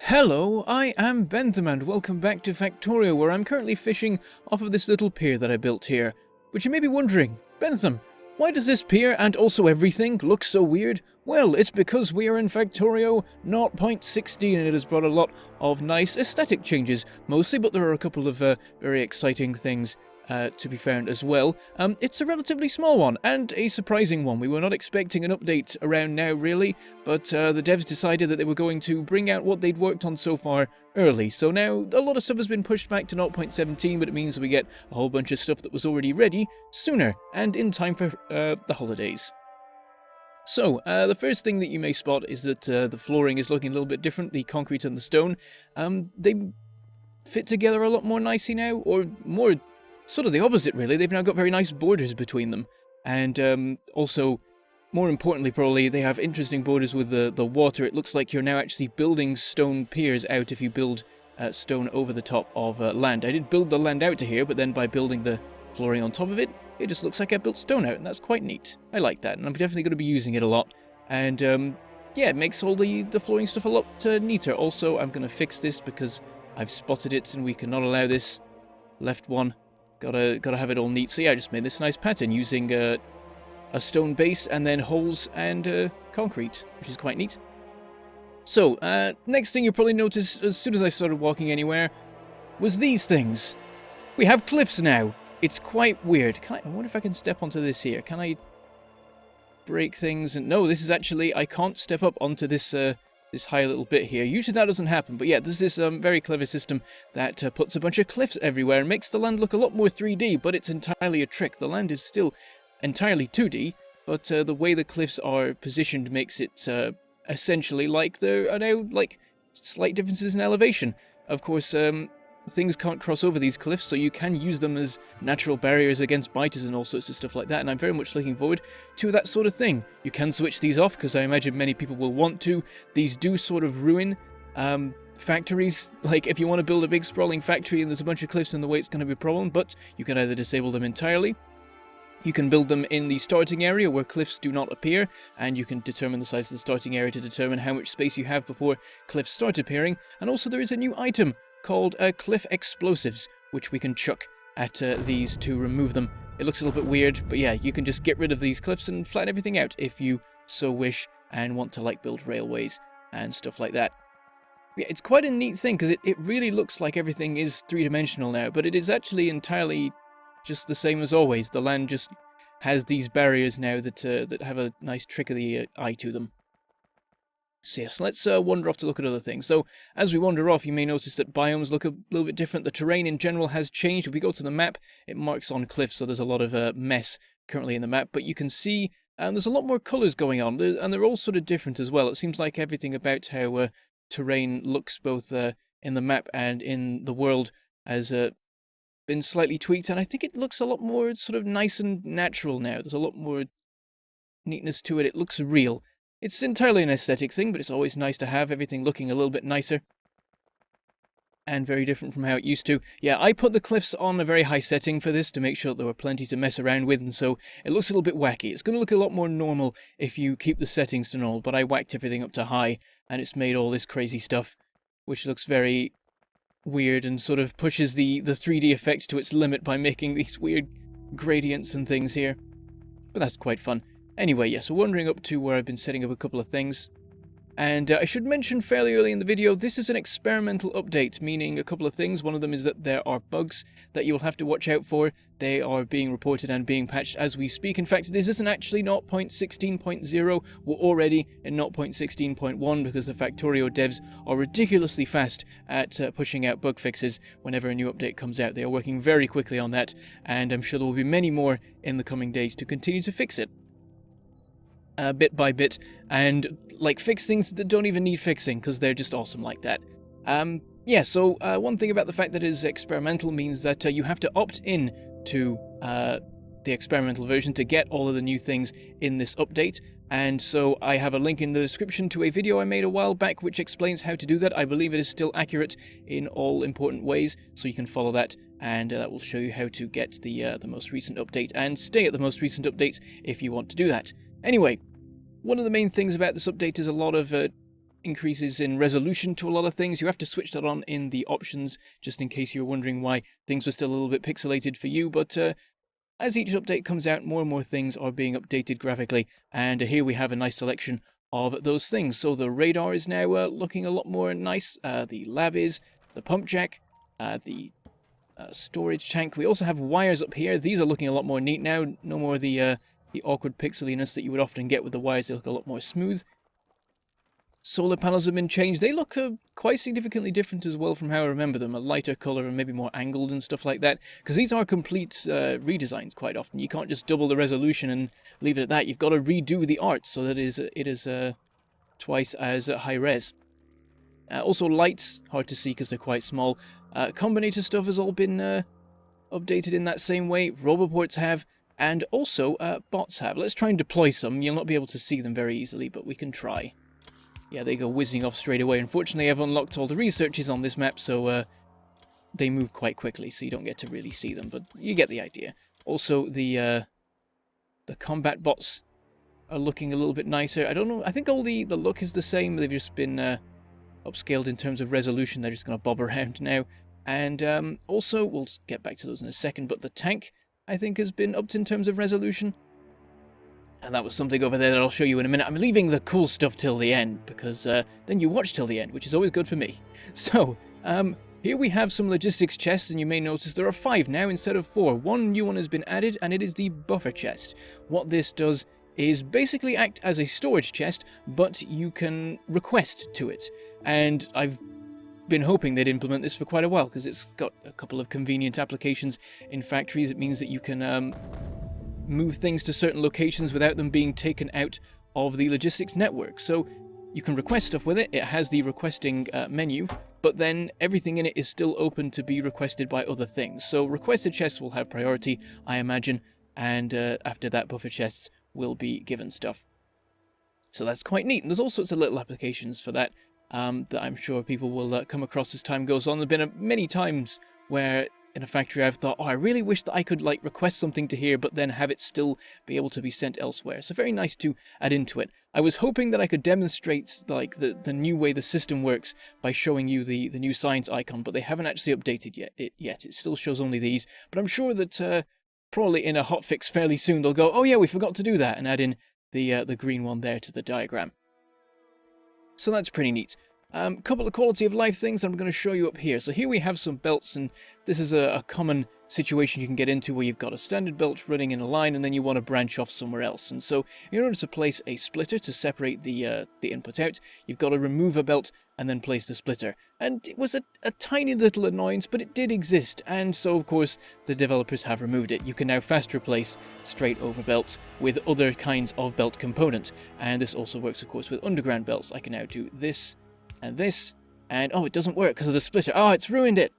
Hello, I am Bentham and welcome back to Factorio, where I'm currently fishing off of this little pier that I built here. But you may be wondering, Bentham, why does this pier and also everything look so weird? Well, it's because we are in Factorio 0.16 and it has brought a lot of nice aesthetic changes, mostly, but there are a couple of very exciting things to be found as well. It's a relatively small one, and a surprising one. We were not expecting an update around now, really, but the devs decided that they were going to bring out what they'd worked on so far early. So now, a lot of stuff has been pushed back to 0.17, but it means that we get a whole bunch of stuff that was already ready sooner, and in time for the holidays. So, the first thing that you may spot is that the flooring is looking a little bit different, the concrete and the stone. They fit together a lot more nicely now, or more sort of the opposite, really. They've now got very nice borders between them. And also, more importantly probably, they have interesting borders with the water. It looks like you're now actually building stone piers out if you build stone over the top of land. I did build the land out to here, but then by building the flooring on top of it, it just looks like I built stone out, and that's quite neat. I like that, and I'm definitely going to be using it a lot. And yeah, it makes all the flooring stuff a lot neater. Also, I'm going to fix this because I've spotted it, and we cannot allow this. Left one. Gotta have it all neat. So yeah, I just made this nice pattern using a stone base and then holes and concrete, which is quite neat. So, next thing you probably noticed as soon as I started walking anywhere was these things. We have cliffs now. It's quite weird. I wonder if I can step onto this here. Can I break things? And no, this is actually, I can't step up onto this this high little bit here. Usually that doesn't happen, but yeah, there's this very clever system that puts a bunch of cliffs everywhere and makes the land look a lot more 3D, but it's entirely a trick. The land is still entirely 2D, but the way the cliffs are positioned makes it essentially like there are now like slight differences in elevation. Of course, things can't cross over these cliffs, so you can use them as natural barriers against biters and all sorts of stuff like that, and I'm very much looking forward to that sort of thing. You can switch these off, because I imagine many people will want to. These do sort of ruin factories. Like, if you want to build a big sprawling factory and there's a bunch of cliffs in the way, it's going to be a problem, but you can either disable them entirely. You can build them in the starting area where cliffs do not appear, and you can determine the size of the starting area to determine how much space you have before cliffs start appearing. And also there is a new item called cliff explosives, which we can chuck at these to remove them. It looks a little bit weird, but yeah, you can just get rid of these cliffs and flatten everything out if you so wish and want to like build railways and stuff like that. Yeah, it's quite a neat thing because it really looks like everything is three-dimensional now, but it is actually entirely just the same as always. The land just has these barriers now that that have a nice trick of the eye to them. So yes, let's wander off to look at other things. So, as we wander off, you may notice that biomes look a little bit different. The terrain in general has changed. If we go to the map, it marks on cliffs, so there's a lot of mess currently in the map. But you can see there's a lot more colours going on, and they're all sort of different as well. It seems like everything about how terrain looks both in the map and in the world has been slightly tweaked, and I think it looks a lot more sort of nice and natural now. There's a lot more neatness to it. It looks real. It's entirely an aesthetic thing, but it's always nice to have everything looking a little bit nicer. And very different from how it used to. Yeah, I put the cliffs on a very high setting for this to make sure that there were plenty to mess around with, and so it looks a little bit wacky. It's going to look a lot more normal if you keep the settings to normal, but I whacked everything up to high, and it's made all this crazy stuff, which looks very weird and sort of pushes the 3D effect to its limit by making these weird gradients and things here. But that's quite fun. Anyway, yes, we're wandering up to where I've been setting up a couple of things. And I should mention fairly early in the video, this is an experimental update, meaning a couple of things. One of them is that there are bugs that you'll have to watch out for. They are being reported and being patched as we speak. In fact, this isn't actually 0.16.0. We're already in 0.16.1 because the Factorio devs are ridiculously fast at pushing out bug fixes whenever a new update comes out. They are working very quickly on that, and I'm sure there will be many more in the coming days to continue to fix it. Bit by bit, and like fix things that don't even need fixing because they're just awesome like that. Yeah, so one thing about the fact that it is experimental means that you have to opt in to the experimental version to get all of the new things in this update, and so I have a link in the description to a video I made a while back which explains how to do that. I believe it is still accurate in all important ways, so you can follow that, and that will show you how to get the most recent update and stay at the most recent updates if you want to do that. Anyway, one of the main things about this update is a lot of increases in resolution to a lot of things. You have to switch that on in the options, just in case you're wondering why things were still a little bit pixelated for you. But as each update comes out, more and more things are being updated graphically, and here we have a nice selection of those things. So the radar is now looking a lot more nice. The lab is, the pump jack, the storage tank. We also have wires up here. These are looking a lot more neat now. No more the awkward pixeliness that you would often get with the wires. They look a lot more smooth. Solar panels have been changed. They look quite significantly different as well from how I remember them. A lighter colour and maybe more angled and stuff like that. Because these are complete redesigns quite often. You can't just double the resolution and leave it at that. You've got to redo the art so that it is twice as high res. Also lights, hard to see because they're quite small. Combinator stuff has all been updated in that same way. Roboports have, and also bots have. Let's try and deploy some. You'll not be able to see them very easily, but we can try. Yeah, they go whizzing off straight away. Unfortunately, I've unlocked all the researches on this map, so they move quite quickly, so you don't get to really see them, but you get the idea. Also, the combat bots are looking a little bit nicer. I don't know, I think all the look is the same. They've just been upscaled in terms of resolution. They're just going to bob around now. And also, we'll get back to those in a second, but the tank, I think, has been upped in terms of resolution. And that was something over there that I'll show you in a minute. I'm leaving the cool stuff till the end, because then you watch till the end, which is always good for me. So, here we have some logistics chests, and you may notice there are 5 now instead of 4. One new one has been added, and it is the buffer chest. What this does is basically act as a storage chest, but you can request to it. And I've been hoping they'd implement this for quite a while, because it's got a couple of convenient applications in factories. It means that you can move things to certain locations without them being taken out of the logistics network. So you can request stuff with it. It has the requesting menu, but then everything in it is still open to be requested by other things. So requested chests will have priority, I imagine, and after that buffer chests will be given stuff. So that's quite neat. And there's all sorts of little applications for that that I'm sure people will come across as time goes on. There have been many times where in a factory I've thought, oh, I really wish that I could like request something to here, but then have it still be able to be sent elsewhere. So very nice to add into it. I was hoping that I could demonstrate like the new way the system works by showing you the new science icon, but they haven't actually updated yet. It still shows only these, but I'm sure that probably in a hotfix fairly soon they'll go, oh yeah, we forgot to do that, and add in the green one there to the diagram. So that's pretty neat. Couple of quality of life things I'm going to show you up here. So here we have some belts, and this is a common situation you can get into where you've got a standard belt running in a line and then you want to branch off somewhere else. And so in order to place a splitter to separate the input out, you've got to remove a belt and then place the splitter. And it was a tiny little annoyance, but it did exist, and so of course the developers have removed it. You can now fast replace straight over belts with other kinds of belt component, and this also works of course with underground belts. I can now do this and this, and oh, it doesn't work because of the splitter. Oh, it's ruined it.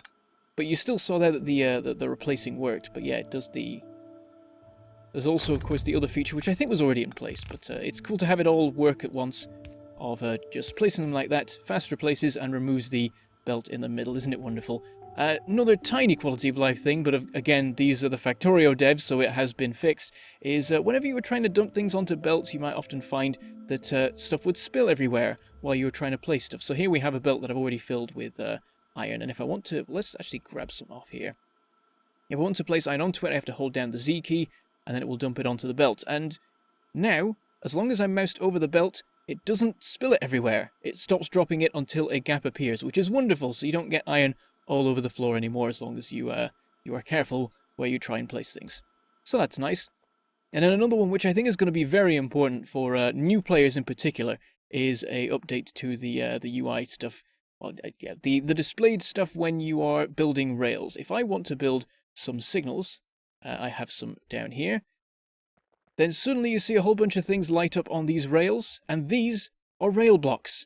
But you still saw there that the replacing worked. But yeah, it does the... There's also, of course, the other feature, which I think was already in place, but it's cool to have it all work at once, of just placing them like that, fast replaces and removes the belt in the middle. Isn't it wonderful? Another tiny quality of life thing, but again, these are the Factorio devs, so it has been fixed, is whenever you were trying to dump things onto belts, you might often find that stuff would spill everywhere while you were trying to place stuff. So here we have a belt that I've already filled with iron, and if I want to, let's actually grab some off here. If I want to place iron onto it, I have to hold down the Z key, and then it will dump it onto the belt. And now, as long as I'm moused over the belt, it doesn't spill it everywhere. It stops dropping it until a gap appears, which is wonderful, so you don't get iron all over the floor anymore, as long as you are careful where you try and place things. So that's nice. And then another one, which I think is going to be very important for new players in particular, is a update to the UI stuff. Well, yeah, the displayed stuff when you are building rails. If I want to build some signals, I have some down here, then suddenly you see a whole bunch of things light up on these rails, and these are rail blocks.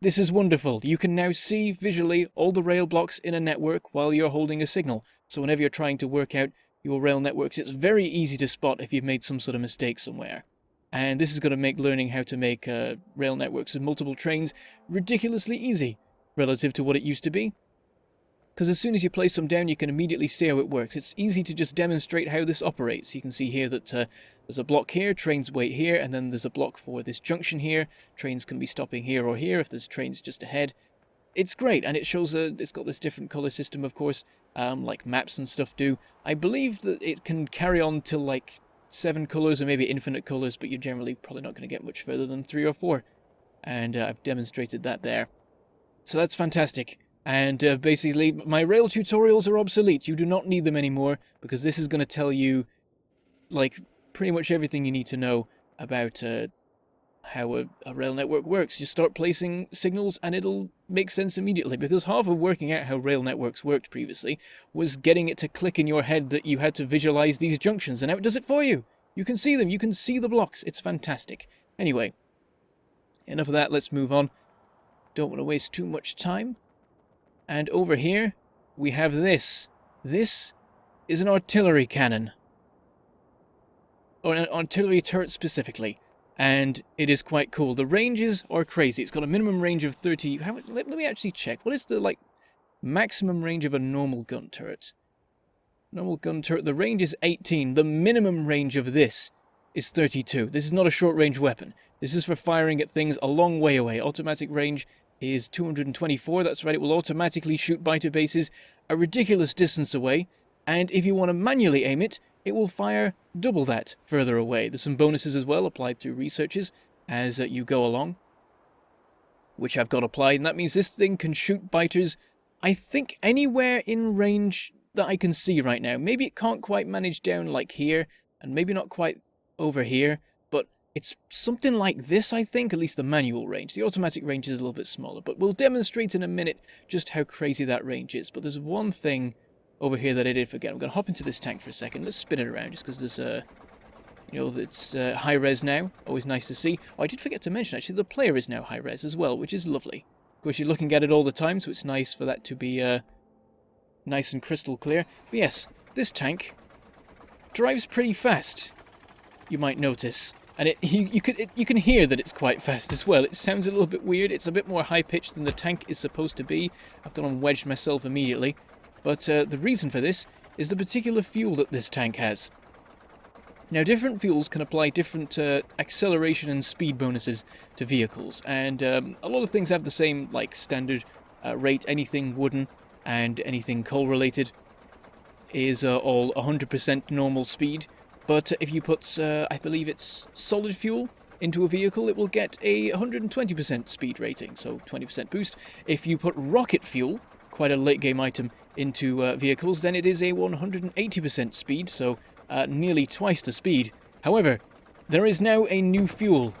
This is wonderful. You can now see visually all the rail blocks in a network while you're holding a signal. So whenever you're trying to work out your rail networks, it's very easy to spot if you've made some sort of mistake somewhere. And this is going to make learning how to make rail networks with multiple trains ridiculously easy relative to what it used to be. because as soon as you place them down, you can immediately see how it works. It's easy to just demonstrate how this operates. You can see here that there's a block here, trains wait here, and then there's a block for this junction here. Trains can be stopping here or here if there's trains just ahead. It's great, and it shows it's got this different color system, of course, like maps and stuff do. I believe that it can carry on till like 7 colors or maybe infinite colors, but you're generally probably not going to get much further than 3 or 4. And I've demonstrated that there. So that's fantastic. And basically, my rail tutorials are obsolete. You do not need them anymore, because this is going to tell you, like, pretty much everything you need to know about how a rail network works. You start placing signals and it'll make sense immediately, because half of working out how rail networks worked previously was getting it to click in your head that you had to visualize these junctions, and now it does it for you. You can see them, you can see the blocks. It's fantastic. Anyway, enough of that, let's move on. Don't want to waste too much time. And over here, we have this. This is an artillery cannon. Or an artillery turret specifically. And it is quite cool. The ranges are crazy. It's got a minimum range of 30... let me actually check. What is the, like, maximum range of a normal gun turret? Normal gun turret, the range is 18. The minimum range of this is 32. This is not a short-range weapon. This is for firing at things a long way away. Automatic range is 224. That's right, it will automatically shoot biter bases a ridiculous distance away. And if you want to manually aim it, it will fire double that further away. There's some bonuses as well applied through researches as you go along, which I've got applied. And that means this thing can shoot biters, I think, anywhere in range that I can see right now. Maybe it can't quite manage down like here, and maybe not quite over here, but it's something like this, I think, at least the manual range. The automatic range is a little bit smaller, but we'll demonstrate in a minute just how crazy that range is. But there's one thing over here that I did forget. I'm going to hop into this tank for a second. Let's spin it around just because there's you know, it's high res now. Always nice to see. Oh, I did forget to mention, actually, the player is now high res as well, which is lovely. Of course, you're looking at it all the time, so it's nice for that to be nice and crystal clear. But yes, this tank drives pretty fast, you might notice. And you can hear that it's quite fast as well. It sounds a little bit weird. It's a bit more high-pitched than the tank is supposed to be. I've gone and wedged myself immediately. But the reason for this is the particular fuel that this tank has. Now, different fuels can apply different acceleration and speed bonuses to vehicles. And a lot of things have the same, like, standard rate. Anything wooden and anything coal-related is all 100% normal speed. But if you put, I believe it's solid fuel into a vehicle, it will get a 120% speed rating, so 20% boost. If you put rocket fuel, quite a late game item, into vehicles, then it is a 180% speed, so nearly twice the speed. However, there is now a new fuel.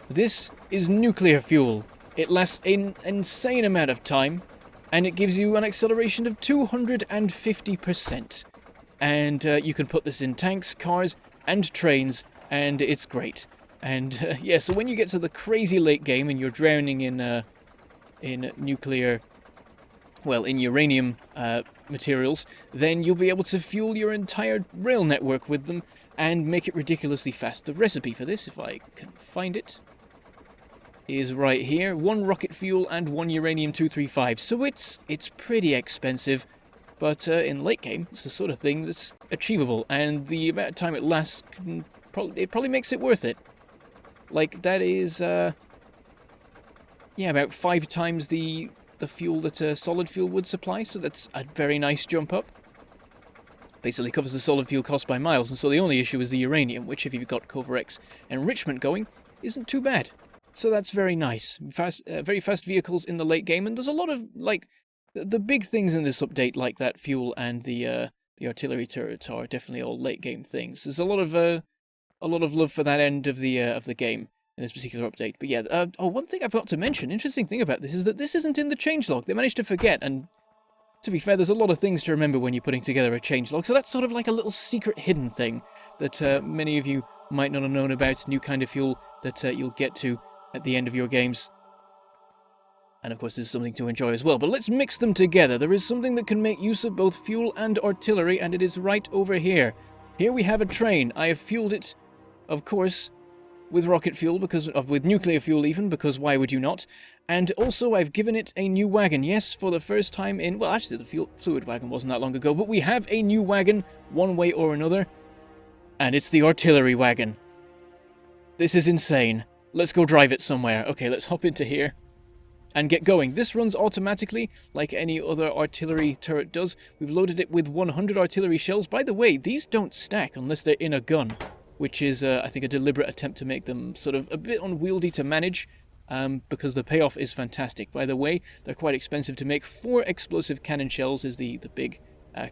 This is nuclear fuel. It lasts an insane amount of time, and it gives you an acceleration of 250%. And you can put this in tanks, cars, and trains, and it's great. And yeah, so when you get to the crazy late game and you're drowning in nuclear, well, in uranium materials, then you'll be able to fuel your entire rail network with them and make it ridiculously fast. The recipe for this, if I can find it, is right here. 1 rocket fuel and 1 uranium-235. So it's pretty expensive. But in late game, it's the sort of thing that's achievable, and the amount of time it lasts, it probably makes it worth it. Like, that is, yeah, about 5 times the fuel that a solid fuel would supply, so that's a very nice jump up. Basically covers the solid fuel cost by miles, and so the only issue is the uranium, which, if you've got Cover-X enrichment going, isn't too bad. So that's very nice. Very fast vehicles in the late game, and there's a lot of, like, the big things in this update, like that fuel and the artillery turret, are definitely all late game things. There's a lot of love for that end of the game in this particular update. But yeah, one thing I forgot to mention, interesting thing about this, is that this isn't in the changelog. They managed to forget, and to be fair, there's a lot of things to remember when you're putting together a changelog. So that's sort of like a little secret hidden thing that many of you might not have known about. New kind of fuel that you'll get to at the end of your games. And of course, there's something to enjoy as well. But let's mix them together. There is something that can make use of both fuel and artillery, and it is right over here. Here we have a train. I have fueled it, of course, with rocket fuel, with nuclear fuel even, because why would you not? And also I've given it a new wagon. Yes, for the first time in, well, actually the fluid wagon wasn't that long ago, but we have a new wagon one way or another, and it's the artillery wagon. This is insane. Let's go drive it somewhere. Okay, let's hop into here and get going. This runs automatically like any other artillery turret does. We've loaded it with 100 artillery shells. By the way, these don't stack unless they're in a gun, which is, I think, a deliberate attempt to make them sort of a bit unwieldy to manage, because the payoff is fantastic. By the way, they're quite expensive to make. 4 explosive cannon shells is the big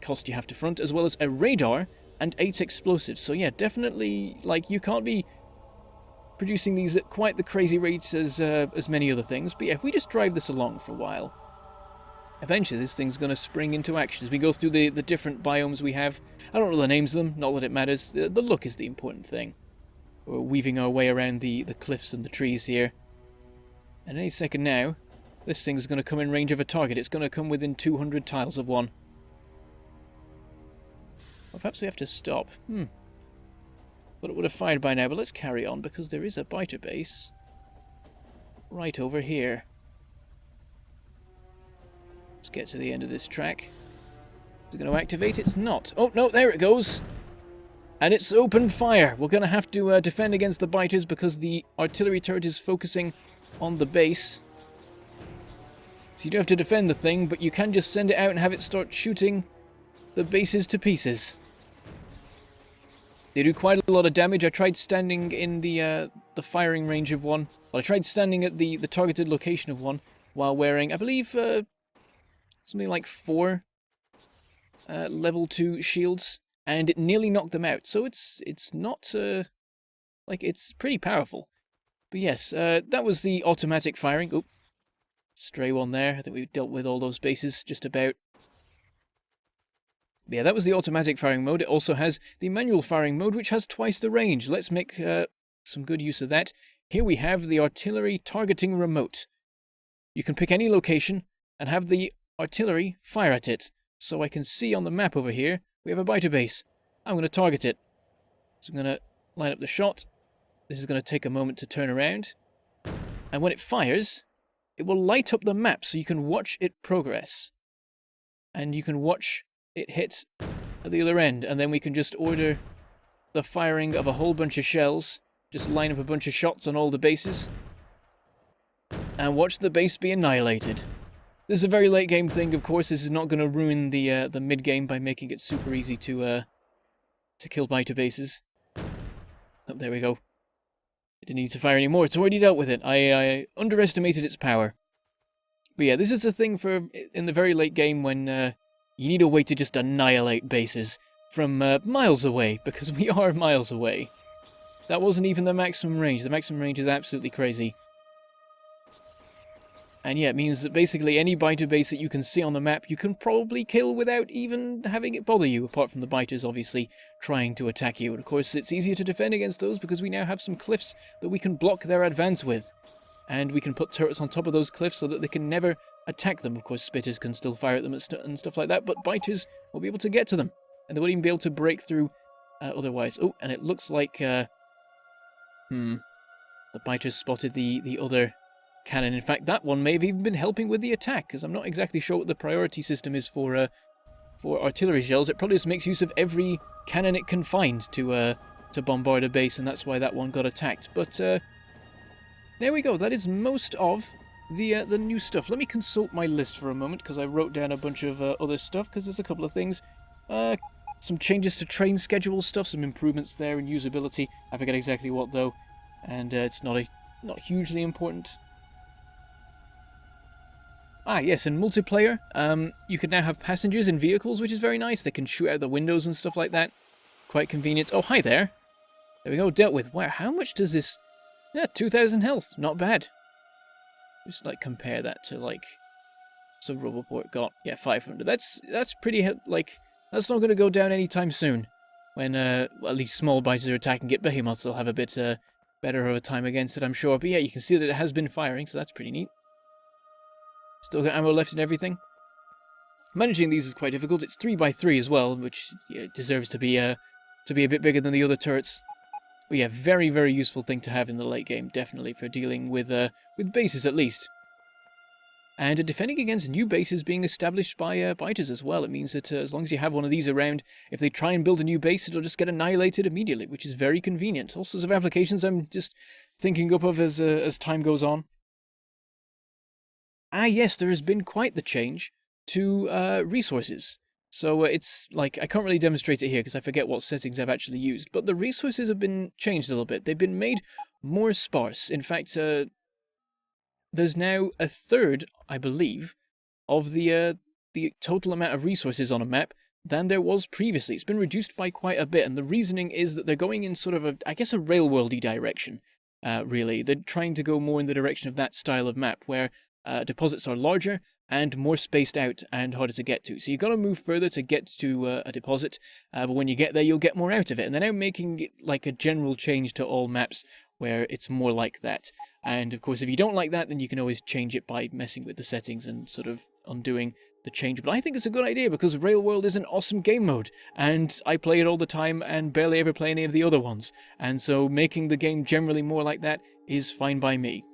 cost you have to front, as well as a radar and 8 explosives. So yeah, definitely, like, you can't be producing these at quite the crazy rates as many other things. But yeah, if we just drive this along for a while, eventually this thing's going to spring into action as we go through the different biomes we have. I don't know the names of them, not that it matters. The look is the important thing. We're weaving our way around the cliffs and the trees here. And any second now, this thing's going to come in range of a target. It's going to come within 200 tiles of one. Well, perhaps we have to stop. But it would have fired by now, but let's carry on, because there is a biter base right over here. Let's get to the end of this track. Is it going to activate? It's not. Oh, no, there it goes. And it's opened fire. We're going to have to defend against the biters because the artillery turret is focusing on the base. So you don't have to defend the thing, but you can just send it out and have it start shooting the bases to pieces. They do quite a lot of damage. I tried standing in the firing range of one. Well, I tried standing at the targeted location of one while wearing, I believe, something like 4 level 2 shields, and it nearly knocked them out. So it's not, like, it's pretty powerful. But yes, that was the automatic firing. Oop, stray one there. I think we've dealt with all those bases just about. Yeah, that was the automatic firing mode. It also has the manual firing mode, which has twice the range. Let's make some good use of that. Here we have the artillery targeting remote. You can pick any location and have the artillery fire at it. So I can see on the map over here, we have a biter base. I'm going to target it. So I'm going to line up the shot. This is going to take a moment to turn around. And when it fires, it will light up the map so you can watch it progress. And you can watch it hit at the other end, and then we can just order the firing of a whole bunch of shells, just line up a bunch of shots on all the bases, and watch the base be annihilated. This is a very late game thing, of course. This is not going to ruin the mid game by making it super easy to kill biter bases. Oh, there we go. It didn't need to fire anymore. It's already dealt with it. I underestimated its power. But yeah, this is a thing for in the very late game when you need a way to just annihilate bases from miles away, because we are miles away. That wasn't even the maximum range. The maximum range is absolutely crazy. And yeah, it means that basically any biter base that you can see on the map, you can probably kill without even having it bother you, apart from the biters obviously trying to attack you. And of course, it's easier to defend against those because we now have some cliffs that we can block their advance with. And we can put turrets on top of those cliffs so that they can never attack them. Of course, spitters can still fire at them and stuff like that, but biters will be able to get to them. And they won't even be able to break through otherwise. Oh, and it looks like... the biters spotted the other cannon. In fact, that one may have even been helping with the attack, because I'm not exactly sure what the priority system is for artillery shells. It probably just makes use of every cannon it can find to bombard a base, and that's why that one got attacked. But there we go. That is most of the new stuff. Let me consult my list for a moment, because I wrote down a bunch of other stuff, because there's a couple of things. Some changes to train schedule stuff, some improvements there in usability. I forget exactly what though, and it's not hugely important. Ah, yes, in multiplayer, you can now have passengers in vehicles, which is very nice. They can shoot out the windows and stuff like that. Quite convenient. Oh, hi there. There we go, dealt with. Wow, how much does this... Yeah, 2,000 health. Not bad. Just, like, compare that to, like... So Mangledpork got, yeah, 500. That's pretty, like... That's not going to go down anytime soon. When, well, at least small biters are attacking it. Behemoths will have a bit better of a time against it, I'm sure. But yeah, you can see that it has been firing, so that's pretty neat. Still got ammo left and everything. Managing these is quite difficult. It's 3x3 as well, which deserves to be a bit bigger than the other turrets. But yeah, very, very useful thing to have in the late game, definitely, for dealing with bases at least. And defending against new bases being established by biters as well. It means that as long as you have one of these around, if they try and build a new base, it'll just get annihilated immediately, which is very convenient. All sorts of applications I'm just thinking up of as time goes on. Ah, yes, there has been quite the change to resources. So it's like, I can't really demonstrate it here because I forget what settings I've actually used, but the resources have been changed a little bit. They've been made more sparse. In fact, there's now a third, I believe, of the total amount of resources on a map than there was previously. It's been reduced by quite a bit, and the reasoning is that they're going in sort of I guess a railworldy direction, really. They're trying to go more in the direction of that style of map, where deposits are larger and more spaced out and harder to get to. So you've got to move further to get to a deposit, but when you get there, you'll get more out of it. And they're now making it like a general change to all maps where it's more like that. And of course, if you don't like that, then you can always change it by messing with the settings and sort of undoing the change. But I think it's a good idea because Railworld is an awesome game mode, and I play it all the time and barely ever play any of the other ones. And so making the game generally more like that is fine by me.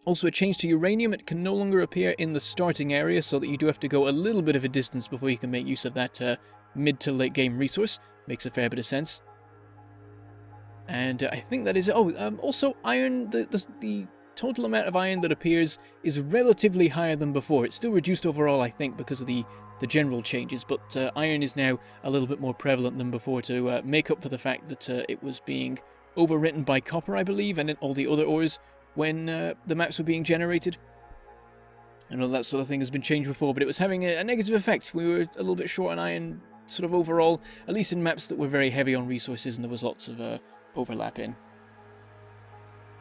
Also, a change to uranium. It can no longer appear in the starting area, so that you do have to go a little bit of a distance before you can make use of that mid to late game resource. Makes a fair bit of sense. And I think that is it. Oh, also iron, the total amount of iron that appears is relatively higher than before. It's still reduced overall, I think, because of the general changes, but iron is now a little bit more prevalent than before to make up for the fact that it was being overwritten by copper, I believe, and all the other ores when the maps were being generated. I know that sort of thing has been changed before, but it was having a negative effect. We were a little bit short on iron, sort of overall, at least in maps that were very heavy on resources, and there was lots of overlap in.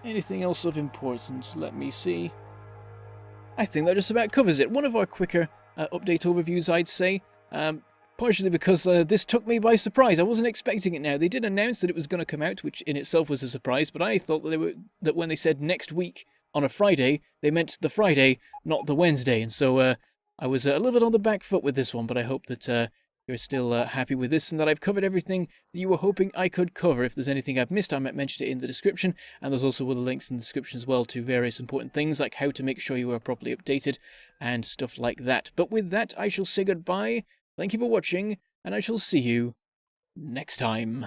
Anything else of importance? Let me see. I think that just about covers it. One of our quicker update overviews, I'd say. Partially because this took me by surprise. I wasn't expecting it now. They did announce that it was going to come out, which in itself was a surprise, but I thought that when they said next week on a Friday, they meant the Friday, not the Wednesday. And so I was a little bit on the back foot with this one, but I hope that you're still happy with this and that I've covered everything that you were hoping I could cover. If there's anything I've missed, I might mention it in the description, and there's also other links in the description as well to various important things like how to make sure you are properly updated and stuff like that. But with that, I shall say goodbye. Thank you for watching, and I shall see you next time.